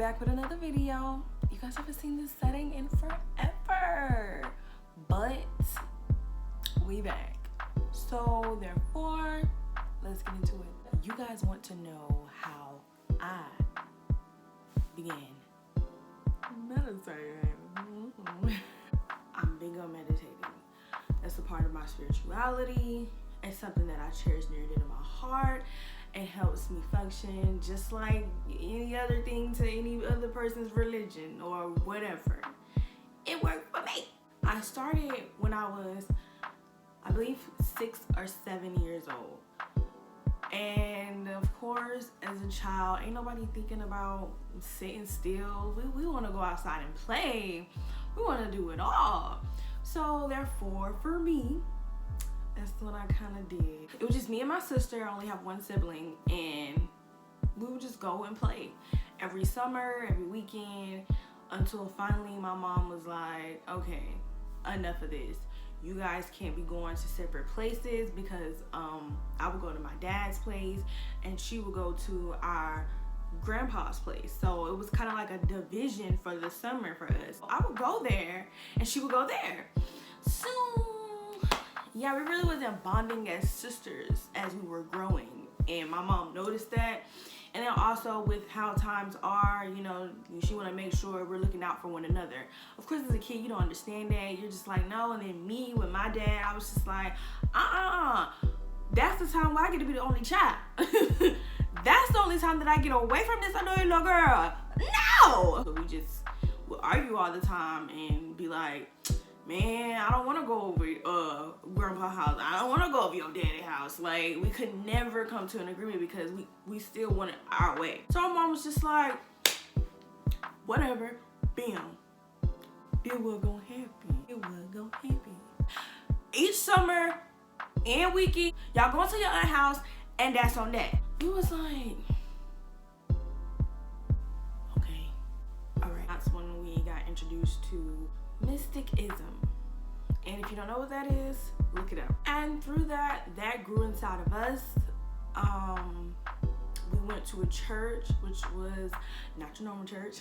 back with another video. You guys haven't seen this setting in forever, but we back. So therefore, let's get into it. You guys want to know how I began meditating. I'm big on meditating. That's a part of my spirituality. It's something that I cherish near and dear to my heart. It helps me function just like any other thing to any other person's religion or whatever. It worked for me. I started when I was, I believe, 6 or 7 years old. And of course, as a child, ain't nobody thinking about sitting still. We want to go outside and play. We want to do it all. So therefore, for me, that's what I kind of did. It was just me and my sister. I only have one sibling, and we would just go and play every summer, every weekend, until finally my mom was like, okay, enough of this. You guys can't be going to separate places, because I would go to my dad's place and she would go to our grandpa's place. So it was kind of like a division for the summer for us. I would go there and she would go there. So yeah, we really wasn't bonding as sisters as we were growing, and my mom noticed that. And then also with how times are, you know, she want to make sure we're looking out for one another. Of course, as a kid, you don't understand that. You're just like, no. And then me with my dad, I was just like, that's the time where I get to be the only child. That's the only time that I get away from this annoying little girl. No! So we just would argue all the time and be like, man, I don't want to go over grandpa's house. I don't want to go over your daddy's house. Like, we could never come to an agreement because we still wanted our way. So my mom was just like, whatever, bam. It will go happy. It will go happy. Each summer and weekend, y'all go to your aunt's house, and that's on that. We was like, okay, all right. That's when we got introduced to mysticism. And if you don't know what that is, look it up. And through that grew inside of us. We went to a church, which was not your normal church.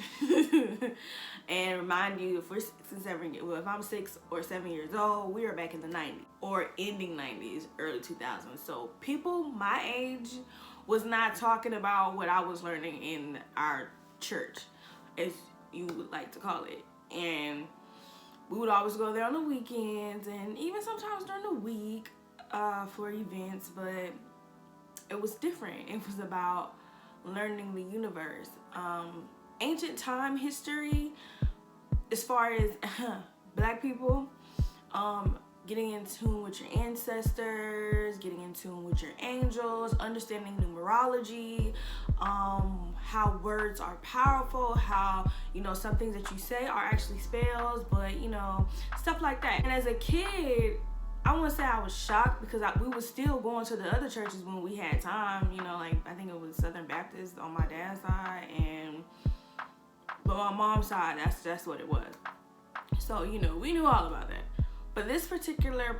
And remind you, if we're 6 and 7, well, if I'm 6 or 7 years old, we were back in the 90s or ending 90s, early 2000s. So people my age was not talking about what I was learning in our church, as you would like to call it. And we would always go there on the weekends and even sometimes during the week for events, but it was different. It was about learning the universe. Ancient time history, as far as Black people, getting in tune with your ancestors, getting in tune with your angels, understanding numerology, how words are powerful, how, you know, some things that you say are actually spells, but, you know, stuff like that. And as a kid, I want to say I was shocked because we was still going to the other churches when we had time, you know, like I think it was Southern Baptist on my dad's side, but on my mom's side, that's what it was. So, you know, we knew all about that. But this particular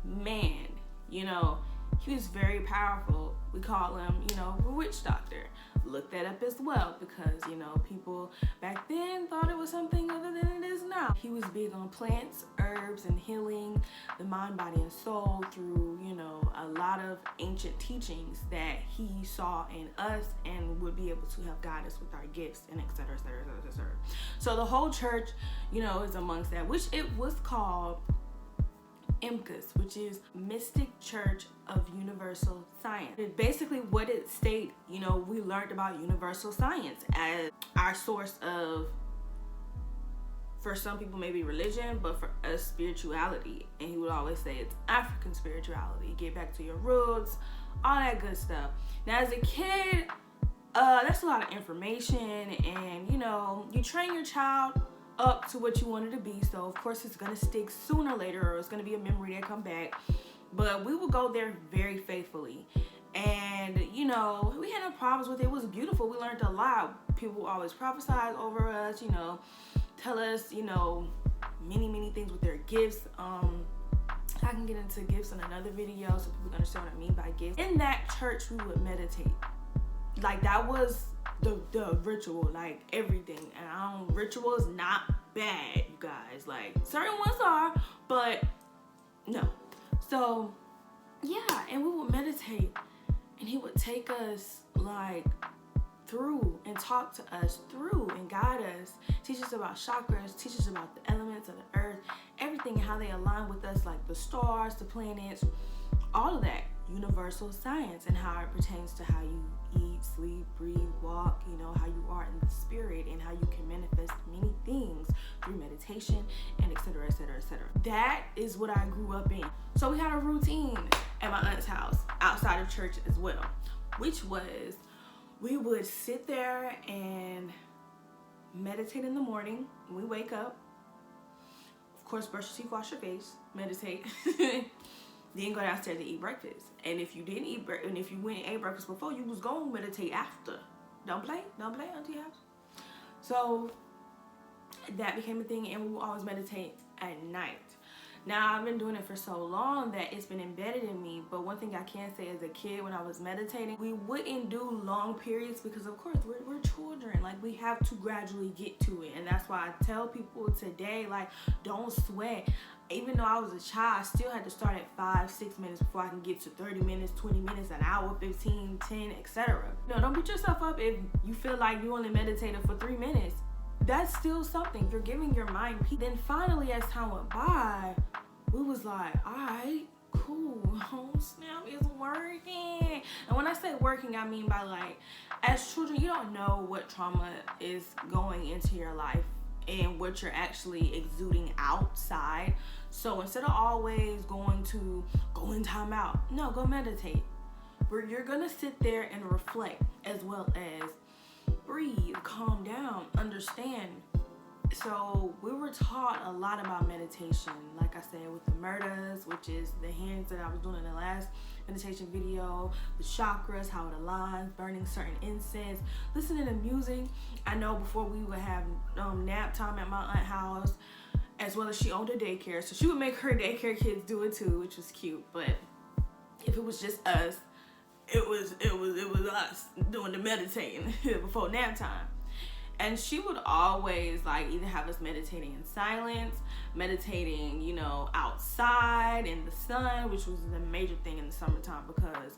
man, you know, he was very powerful. We call him, you know, a witch doctor. Look that up as well, because, you know, people back then thought it was something other than it is now. He was big on plants, herbs, and healing the mind, body, and soul through, you know, a lot of ancient teachings that he saw in us and would be able to help guide us with our gifts and et cetera, et cetera, et cetera, et cetera. So the whole church, you know, is amongst that, which it was called MCUS, which is Mystic Church of Universal Science. And basically what it states, you know, we learned about universal science as our source of, for some people maybe religion, but for us spirituality. And he would always say it's African spirituality, get back to your roots, all that good stuff. Now as a kid, that's a lot of information, and you know, you train your child up to what you wanted to be, so of course it's gonna stick sooner or later, or it's gonna be a memory that come back. But we would go there very faithfully, and you know, we had no problems with it. It was beautiful. We learned a lot. People always prophesied over us, you know, tell us, you know, many things with their gifts. I can get into gifts in another video so people understand what I mean by gifts. In that church, we would meditate. Like, that was the ritual, like everything. And ritual is not bad, you guys. Like certain ones are, but no. So yeah, and we would meditate, and he would take us like through and talk to us through and guide us, teach us about chakras, teach us about the elements of the earth, everything and how they align with us, like the stars, the planets, all of that. Universal science and how it pertains to how you eat, sleep, breathe, walk, you know, how you are in the spirit and how you can manifest many things through meditation and etc, etc, etc. That is what I grew up in. So we had a routine at my aunt's house outside of church as well, which was we would sit there and meditate in the morning when we wake up. Of course, brush your teeth, wash your face, meditate. Then go downstairs to eat breakfast. And if you didn't eat breakfast, and if you went and ate breakfast before, you was going to meditate after. Don't play auntie house. So that became a thing, and we would always meditate at night. Now, I've been doing it for so long that it's been embedded in me, but one thing I can say as a kid when I was meditating, we wouldn't do long periods because, of course, we're children. Like, we have to gradually get to it, and that's why I tell people today, like, don't sweat. Even though I was a child, I still had to start at 5-6 minutes before I can get to 30 minutes, 20 minutes, an hour, 15, 10, etc. No, don't beat yourself up if you feel like you only meditated for 3 minutes. That's still something. You're giving your mind peace. Then finally, as time went by, we was like, all right, cool. Oh, snap, it's working. And when I say working, I mean by like, as children, you don't know what trauma is going into your life and what you're actually exuding outside. So instead of always going in time out, no, go meditate. Where you're gonna sit there and reflect as well as breathe, calm down, understand. So we were taught a lot about meditation, like I said, with the murdas, which is the hands that I was doing in the last meditation video, the chakras, how it aligns, burning certain incense, listening to music. I know before we would have nap time at my aunt's house, as well as she owned a daycare, so she would make her daycare kids do it too, which was cute. But if it was just us, it was us doing the meditating before nap time. And she would always like either have us meditating in silence, meditating, you know, outside in the sun, which was the major thing in the summertime because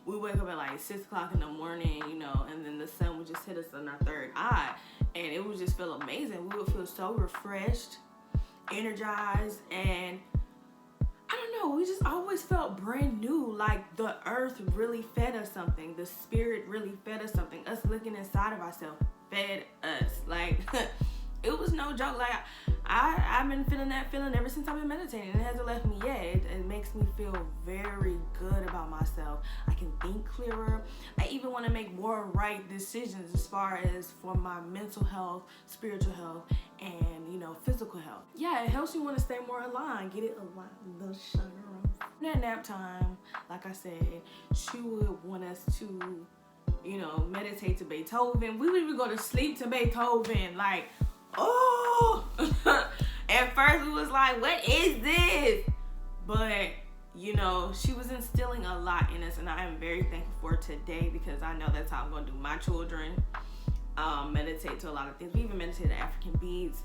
we wake up at like 6 o'clock in the morning, you know, and then the sun would just hit us in our third eye, and it would just feel amazing. We would feel so refreshed, energized, and I don't know, we just always felt brand new, like the earth really fed us something, the spirit really fed us something, us looking inside of ourselves fed us. Like, it was no joke. Like, I've been feeling that feeling ever since I've been meditating. It hasn't left me yet. It makes me feel very good about myself. I can think clearer. I even want to make more right decisions as far as for my mental health, spiritual health, and, you know, physical health. Yeah, it helps you want to stay more aligned. Get it aligned. The sugar. At nap time, like I said, she would want us to, you know, meditate to Beethoven. We would even go to sleep to Beethoven. Like, oh. At first we was like, what is this? But, you know, she was instilling a lot in us, and I am very thankful for today because I know that's how I'm going to do my children. Meditate to a lot of things. We even meditate to African beats,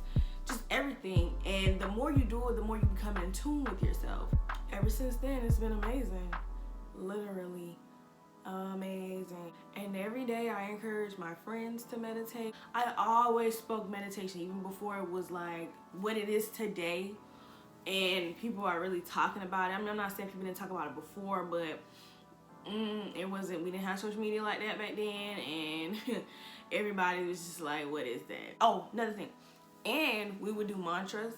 just everything. And the more you do it, the more you become in tune with yourself. Ever since then, it's been amazing. Literally amazing. And every day I encourage my friends to meditate. I always spoke meditation even before it was like what it is today, and people are really talking about it. I mean, I'm not saying people didn't talk about it before, but it wasn't, we didn't have social media like that back then, and everybody was just like, what is that? Oh, another thing. And we would do mantras.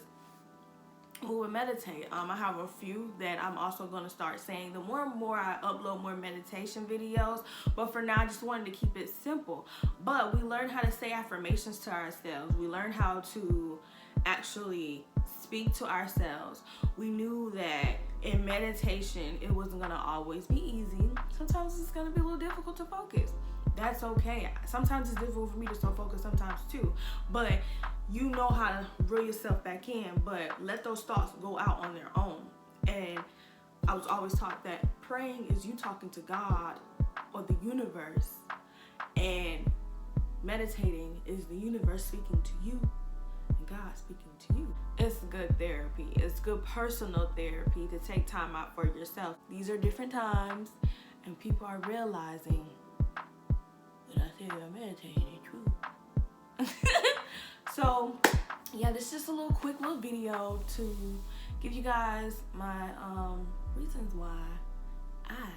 We would meditate. I have a few that I'm also going to start saying. The more and more I upload more meditation videos, but for now I just wanted to keep it simple. But we learned how to say affirmations to ourselves. We learned how to actually speak to ourselves. We knew that in meditation it wasn't going to always be easy. Sometimes it's going to be a little difficult to focus. That's okay. Sometimes it's difficult for me to stay focused sometimes too. But you know how to reel yourself back in, but let those thoughts go out on their own. And I was always taught that praying is you talking to God or the universe. And meditating is the universe speaking to you and God speaking to you. It's good therapy. It's good personal therapy to take time out for yourself. These are different times, and people are realizing that I said I'm meditating, it's true. So, yeah, this is just a quick little video to give you guys my reasons why I